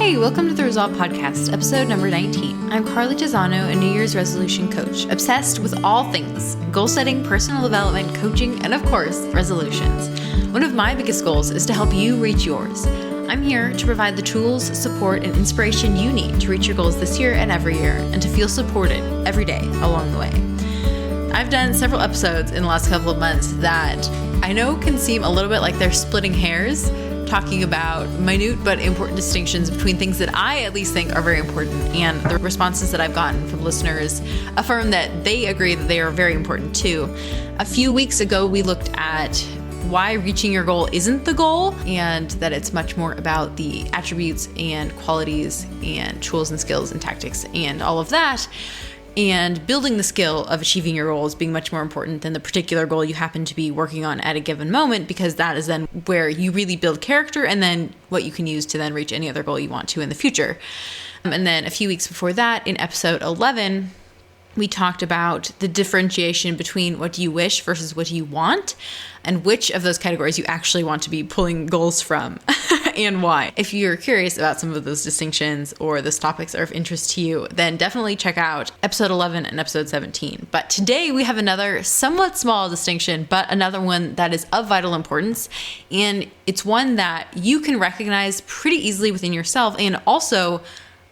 Hey, welcome to the Resolve Podcast, episode number 19. I'm Carly Tizano, a New Year's resolution coach, obsessed with all things goal setting, personal development, coaching, and of course, resolutions. One of my biggest goals is to help you reach yours. I'm here to provide the tools, support, and inspiration you need to reach your goals this year and every year, and to feel supported every day along the way. I've done several episodes in the last couple of months that I know can seem a little bit like they're splitting hairs, talking about minute but important distinctions between things that I at least think are very important, and the responses that I've gotten from listeners affirm that they agree that they are very important too. A few weeks ago, we looked at why reaching your goal isn't the goal, and that it's much more about the attributes and qualities and tools and skills and tactics and all of that. And building the skill of achieving your goals being much more important than the particular goal you happen to be working on at a given moment, because that is then where you really build character and then what you can use to then reach any other goal you want to in the future. And then a few weeks before that, in episode 11, we talked about the differentiation between what you wish versus what you want, and which of those categories you actually want to be pulling goals from and why. If you're curious about some of those distinctions or those topics are of interest to you, then definitely check out episode 11 and episode 17. But today we have another somewhat small distinction, but another one that is of vital importance. And it's one that you can recognize pretty easily within yourself, and also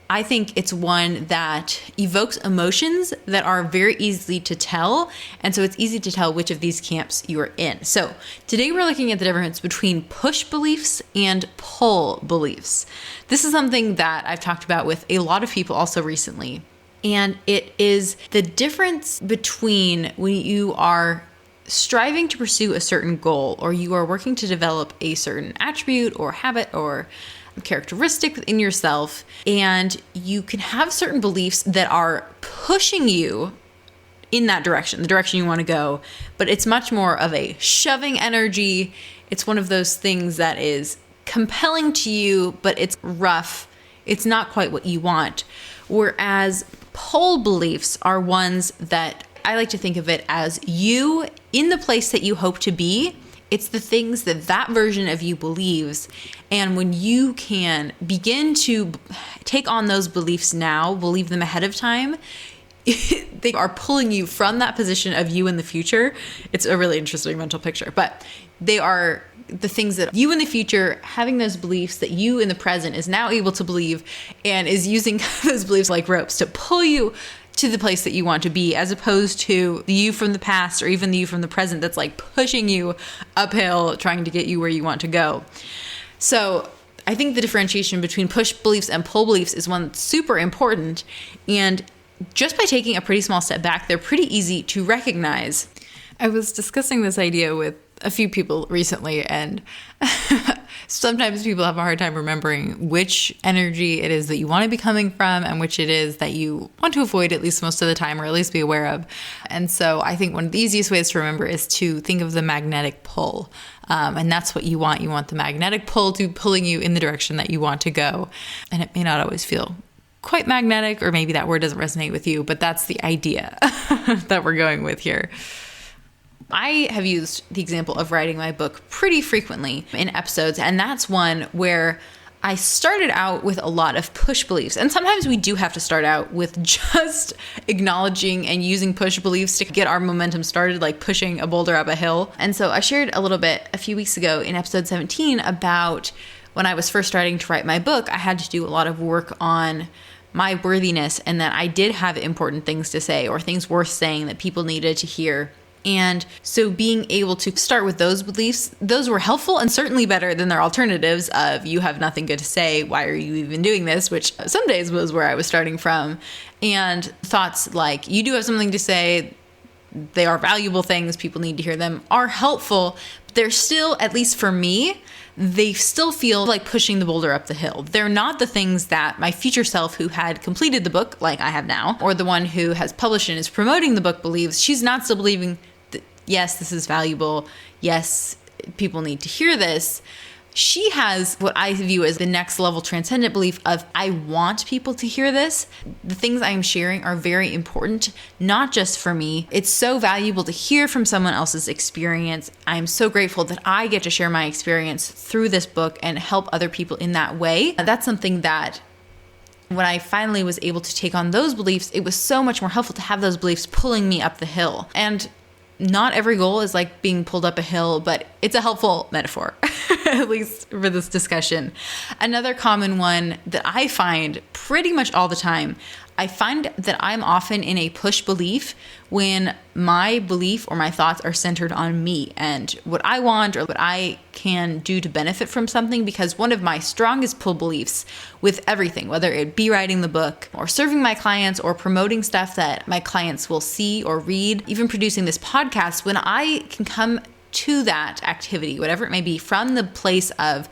I think it's one that evokes emotions that are very easy to tell. And so it's easy to tell which of these camps you are in. So today we're looking at the difference between push beliefs and pull beliefs. This is something that I've talked about with a lot of people also recently. And it is the difference between when you are striving to pursue a certain goal, or you are working to develop a certain attribute or habit or characteristic within yourself, and you can have certain beliefs that are pushing you in that direction, the direction you want to go, but it's much more of a shoving energy. It's one of those things that is compelling to you, but it's rough. It's not quite what you want. Whereas pull beliefs are ones that I like to think of it as you in the place that you hope to be. It's the things that version of you believes. And when you can begin to take on those beliefs now, believe them ahead of time, they are pulling you from that position of you in the future. It's a really interesting mental picture, but they are the things that you in the future, having those beliefs that you in the present is now able to believe, and is using those beliefs like ropes to pull you to the place that you want to be, as opposed to the you from the past or even the you from the present that's like pushing you uphill, trying to get you where you want to go. So I think the differentiation between push beliefs and pull beliefs is one that's super important. And just by taking a pretty small step back, they're pretty easy to recognize. I was discussing this idea with a few people recently, and sometimes people have a hard time remembering which energy it is that you want to be coming from and which it is that you want to avoid, at least most of the time, or at least be aware of. And so I think one of the easiest ways to remember is to think of the magnetic pull. And that's what you want. You want the magnetic pull to pulling you in the direction that you want to go. And it may not always feel quite magnetic, or maybe that word doesn't resonate with you, but that's the idea that we're going with here. I have used the example of writing my book pretty frequently in episodes, and that's one where I started out with a lot of push beliefs. And sometimes we do have to start out with just acknowledging and using push beliefs to get our momentum started, like pushing a boulder up a hill. And so I shared a little bit a few weeks ago in episode 17 about when I was first starting to write my book, I had to do a lot of work on my worthiness, and that I did have important things to say, or things worth saying that people needed to hear. And so being able to start with those beliefs, those were helpful and certainly better than their alternatives of you have nothing good to say, why are you even doing this, which some days was where I was starting from. And thoughts like you do have something to say, they are valuable things, people need to hear them, are helpful, but they're still, at least for me, they still feel like pushing the boulder up the hill. They're not the things that my future self who had completed the book like I have now, or the one who has published and is promoting the book believes. She's not still believing that, yes, this is valuable. Yes, people need to hear this. She has what I view as the next level transcendent belief of, I want people to hear this. The things I am sharing are very important, not just for me. It's so valuable to hear from someone else's experience. I'm so grateful that I get to share my experience through this book and help other people in that way. That's something that when I finally was able to take on those beliefs, it was so much more helpful to have those beliefs pulling me up the hill. And not every goal is like being pulled up a hill, but it's a helpful metaphor, at least for this discussion. Another common one that I find pretty much all the time, I find that I'm often in a push belief when my belief or my thoughts are centered on me and what I want or what I can do to benefit from something, because one of my strongest pull beliefs with everything, whether it be writing the book or serving my clients or promoting stuff that my clients will see or read, even producing this podcast, when I can come to that activity, whatever it may be, from the place of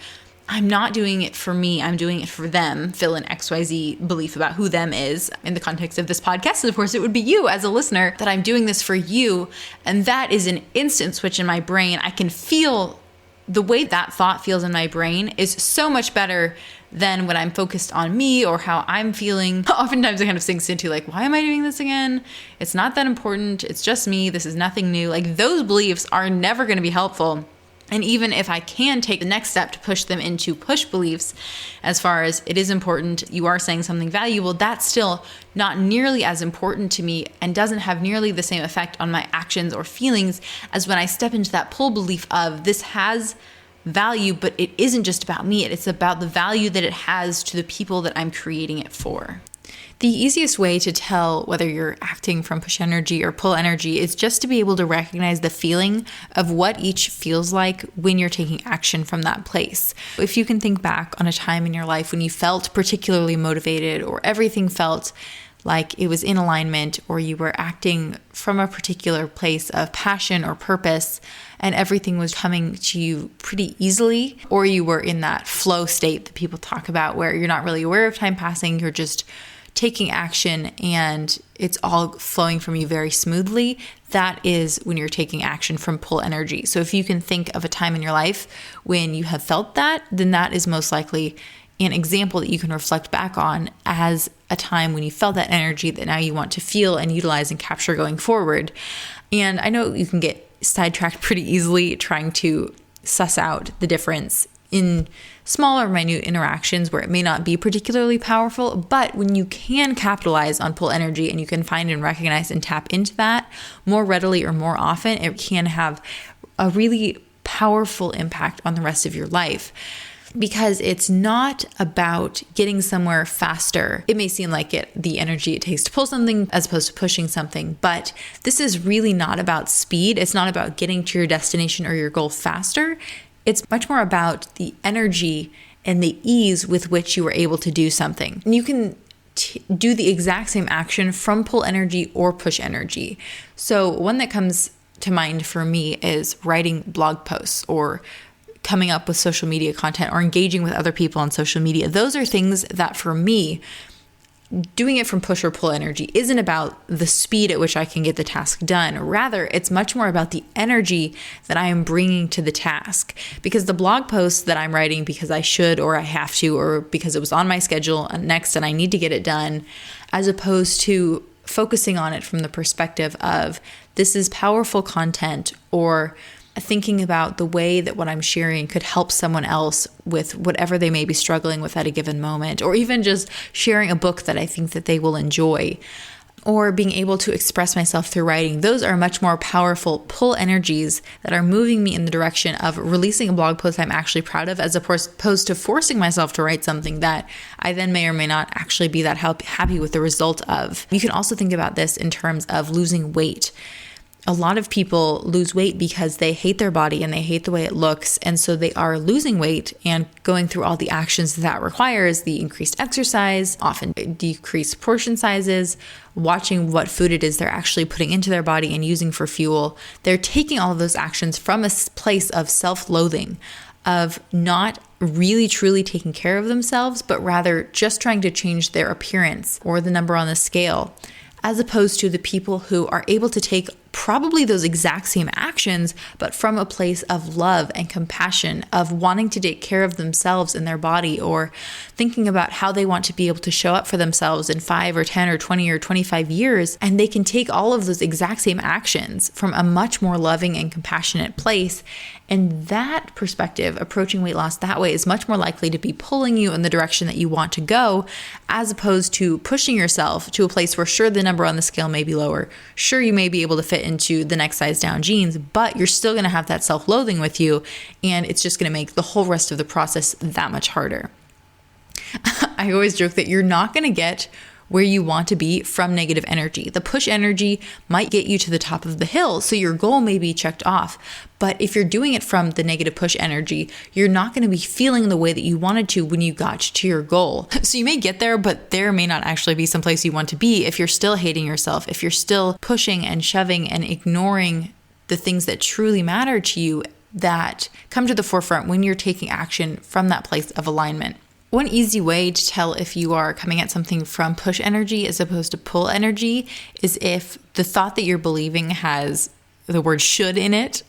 I'm not doing it for me, I'm doing it for them, fill in XYZ belief about who them is in the context of this podcast. And of course, it would be you as a listener, that I'm doing this for you. And that is an instant switch in my brain. I can feel the way that thought feels in my brain is so much better than when I'm focused on me or how I'm feeling. Oftentimes it kind of sinks into like, why am I doing this again? It's not that important. It's just me. This is nothing new. Like, those beliefs are never going to be helpful. And even if I can take the next step to push them into push beliefs, as far as it is important, you are saying something valuable, that's still not nearly as important to me and doesn't have nearly the same effect on my actions or feelings as when I step into that pull belief of this has value, but it isn't just about me. It's about the value that it has to the people that I'm creating it for. The easiest way to tell whether you're acting from push energy or pull energy is just to be able to recognize the feeling of what each feels like when you're taking action from that place. If you can think back on a time in your life when you felt particularly motivated or everything felt like it was in alignment, or you were acting from a particular place of passion or purpose and everything was coming to you pretty easily, or you were in that flow state that people talk about where you're not really aware of time passing, you're just taking action and it's all flowing from you very smoothly, that is when you're taking action from pull energy. So if you can think of a time in your life when you have felt that, then that is most likely an example that you can reflect back on as a time when you felt that energy that now you want to feel and utilize and capture going forward. And I know you can get sidetracked pretty easily trying to suss out the difference in smaller, minute interactions where it may not be particularly powerful, but when you can capitalize on pull energy and you can find and recognize and tap into that more readily or more often, it can have a really powerful impact on the rest of your life. Because it's not about getting somewhere faster. It may seem like the energy it takes to pull something as opposed to pushing something, but this is really not about speed. It's not about getting to your destination or your goal faster. It's much more about the energy and the ease with which you were able to do something. And you can do the exact same action from pull energy or push energy. So one that comes to mind for me is writing blog posts or coming up with social media content or engaging with other people on social media. Those are things that for me, doing it from push or pull energy isn't about the speed at which I can get the task done. Rather, it's much more about the energy that I am bringing to the task. Because the blog posts that I'm writing because I should or I have to, or because it was on my schedule next and I need to get it done, as opposed to focusing on it from the perspective of this is powerful content, or thinking about the way that what I'm sharing could help someone else with whatever they may be struggling with at a given moment, or even just sharing a book that I think that they will enjoy, or being able to express myself through writing. Those are much more powerful pull energies that are moving me in the direction of releasing a blog post I'm actually proud of, as opposed to forcing myself to write something that I then may or may not actually be that happy with the result of. You can also think about this in terms of losing weight. A lot of people lose weight because they hate their body and they hate the way it looks. And so they are losing weight and going through all the actions that requires, the increased exercise, often decreased portion sizes, watching what food it is they're actually putting into their body and using for fuel. They're taking all of those actions from a place of self-loathing, of not really truly taking care of themselves, but rather just trying to change their appearance or the number on the scale, as opposed to the people who are able to take probably those exact same actions, but from a place of love and compassion, of wanting to take care of themselves and their body, or thinking about how they want to be able to show up for themselves in 5 or 10 or 20 or 25 years. And they can take all of those exact same actions from a much more loving and compassionate place. And that perspective, approaching weight loss that way, is much more likely to be pulling you in the direction that you want to go, as opposed to pushing yourself to a place where, sure, the number on the scale may be lower. Sure, you may be able to fit into the next size down jeans, but you're still going to have that self-loathing with you. And it's just going to make the whole rest of the process that much harder. I always joke that you're not going to get where you want to be from negative energy. The push energy might get you to the top of the hill, so your goal may be checked off. But if you're doing it from the negative push energy, you're not going to be feeling the way that you wanted to when you got to your goal. So you may get there, but there may not actually be someplace you want to be if you're still hating yourself, if you're still pushing and shoving and ignoring the things that truly matter to you, that come to the forefront when you're taking action from that place of alignment. One easy way to tell if you are coming at something from push energy as opposed to pull energy is if the thought that you're believing has the word should in it,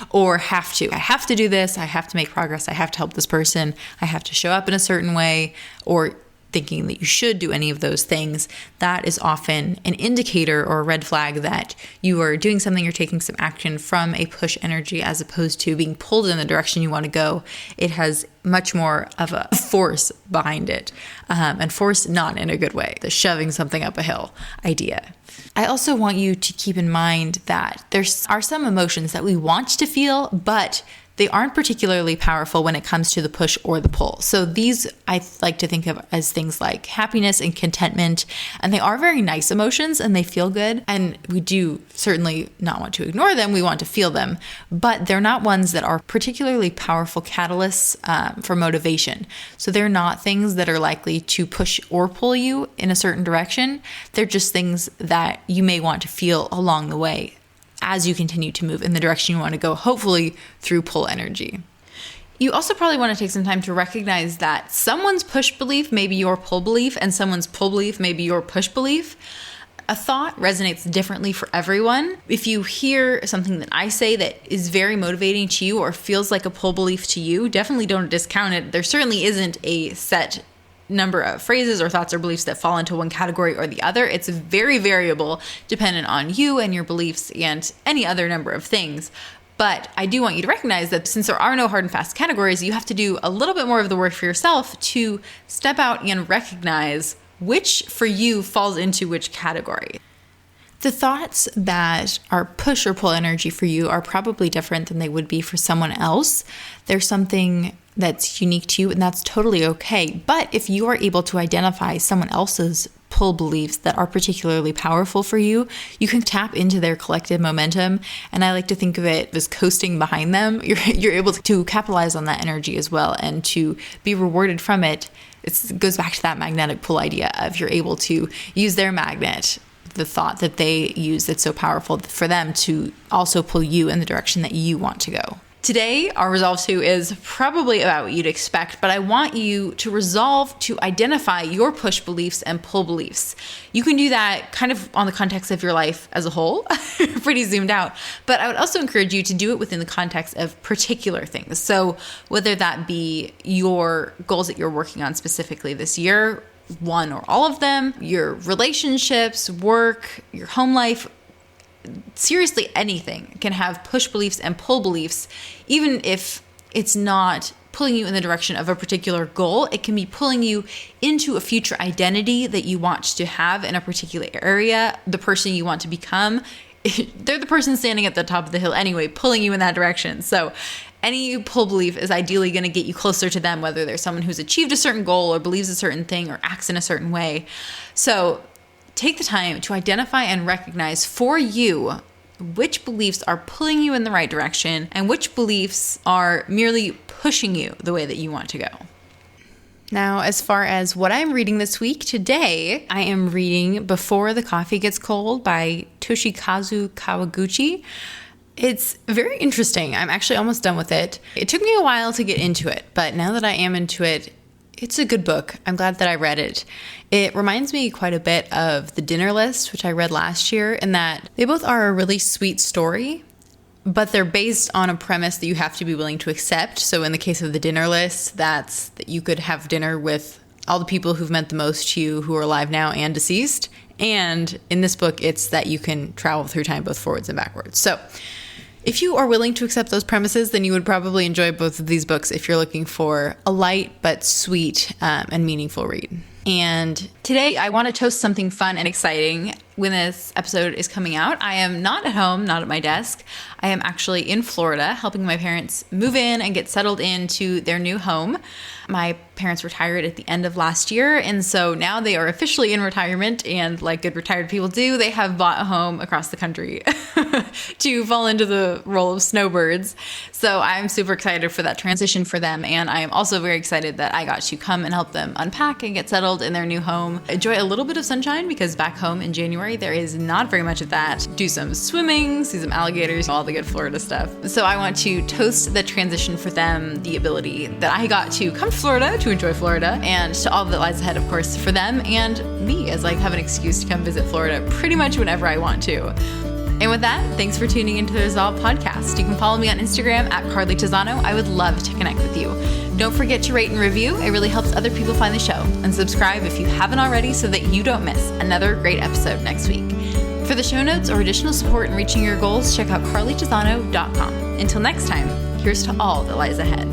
or have to. I have to do this. I have to make progress. I have to help this person. I have to show up in a certain way, or thinking that you should do any of those things. That is often an indicator or a red flag that you are doing something, you're taking some action from a push energy as opposed to being pulled in the direction you want to go. It has much more of a force behind it, and force not in a good way, the shoving something up a hill idea. I also want you to keep in mind that there are some emotions that we want to feel, but they aren't particularly powerful when it comes to the push or the pull. So these I like to think of as things like happiness and contentment, and they are very nice emotions and they feel good. And we do certainly not want to ignore them. We want to feel them, but they're not ones that are particularly powerful catalysts for motivation. So they're not things that are likely to push or pull you in a certain direction. They're just things that you may want to feel along the way as you continue to move in the direction you want to go, hopefully through pull energy. You also probably want to take some time to recognize that someone's push belief may be your pull belief, and someone's pull belief may be your push belief. A thought resonates differently for everyone. If you hear something that I say that is very motivating to you or feels like a pull belief to you, definitely don't discount it. There certainly isn't a set number of phrases or thoughts or beliefs that fall into one category or the other. It's very variable, dependent on you and your beliefs and any other number of things. But I do want you to recognize that since there are no hard and fast categories, you have to do a little bit more of the work for yourself to step out and recognize which for you falls into which category. The thoughts that are push or pull energy for you are probably different than they would be for someone else. There's something that's unique to you, and that's totally okay. But if you are able to identify someone else's pull beliefs that are particularly powerful for you, you can tap into their collective momentum. And I like to think of it as coasting behind them. You're able to capitalize on that energy as well and to be rewarded from it. It goes back to that magnetic pull idea of you're able to use their magnet, the thought that they use that's so powerful for them to also pull you in the direction that you want to go. Today, our Resolve to is probably about what you'd expect, but I want you to resolve to identify your push beliefs and pull beliefs. You can do that kind of on the context of your life as a whole, pretty zoomed out, but I would also encourage you to do it within the context of particular things. So whether that be your goals that you're working on specifically this year, one or all of them, your relationships, work, your home life, seriously anything can have push beliefs and pull beliefs. Even if it's not pulling you in the direction of a particular goal, it can be pulling you into a future identity that you want to have in a particular area, the person you want to become. They're the person standing at the top of the hill anyway, pulling you in that direction. So any pull belief is ideally going to get you closer to them, whether they're someone who's achieved a certain goal or believes a certain thing or acts in a certain way. So take the time to identify and recognize for you which beliefs are pulling you in the right direction and which beliefs are merely pushing you the way that you want to go. Now, as far as what I'm reading this week, today I am reading Before the Coffee Gets Cold by Toshikazu Kawaguchi. It's very interesting. I'm actually almost done with it. It took me a while to get into it, but now that I am into it, It's a good book. I'm glad that I read it. It reminds me quite a bit of The Dinner List, which I read last year, in that they both are a really sweet story, but they're based on a premise that you have to be willing to accept. So in the case of The Dinner List, that's that you could have dinner with all the people who've meant the most to you who are alive now and deceased. And in this book, it's that you can travel through time both forwards and backwards. So if you are willing to accept those premises, then you would probably enjoy both of these books if you're looking for a light but sweet and meaningful read. And today I want to toast something fun and exciting. When this episode is coming out, I am not at home, not at my desk. I am actually in Florida helping my parents move in and get settled into their new home. My parents retired at the end of last year, and so now they are officially in retirement, and like good retired people do, they have bought a home across the country to fall into the role of snowbirds. So I'm super excited for that transition for them, and I am also very excited that I got to come and help them unpack and get settled in their new home. Enjoy a little bit of sunshine, because back home in January, there is not very much of that. Do some swimming, see some alligators, all the good Florida stuff. So I want to toast the transition for them, the ability that I got to come to Florida to enjoy Florida, and to all that lies ahead, of course, for them and me, as I have an excuse to come visit Florida pretty much whenever I want to. And with that, thanks for tuning into the Resolve podcast. You can follow me on Instagram at Carly Tizano. I would love to connect with you. Don't forget to rate and review. It really helps other people find the show. And subscribe if you haven't already so that you don't miss another great episode next week. For the show notes or additional support in reaching your goals, check out carlytizano.com. Until next time, here's to all that lies ahead.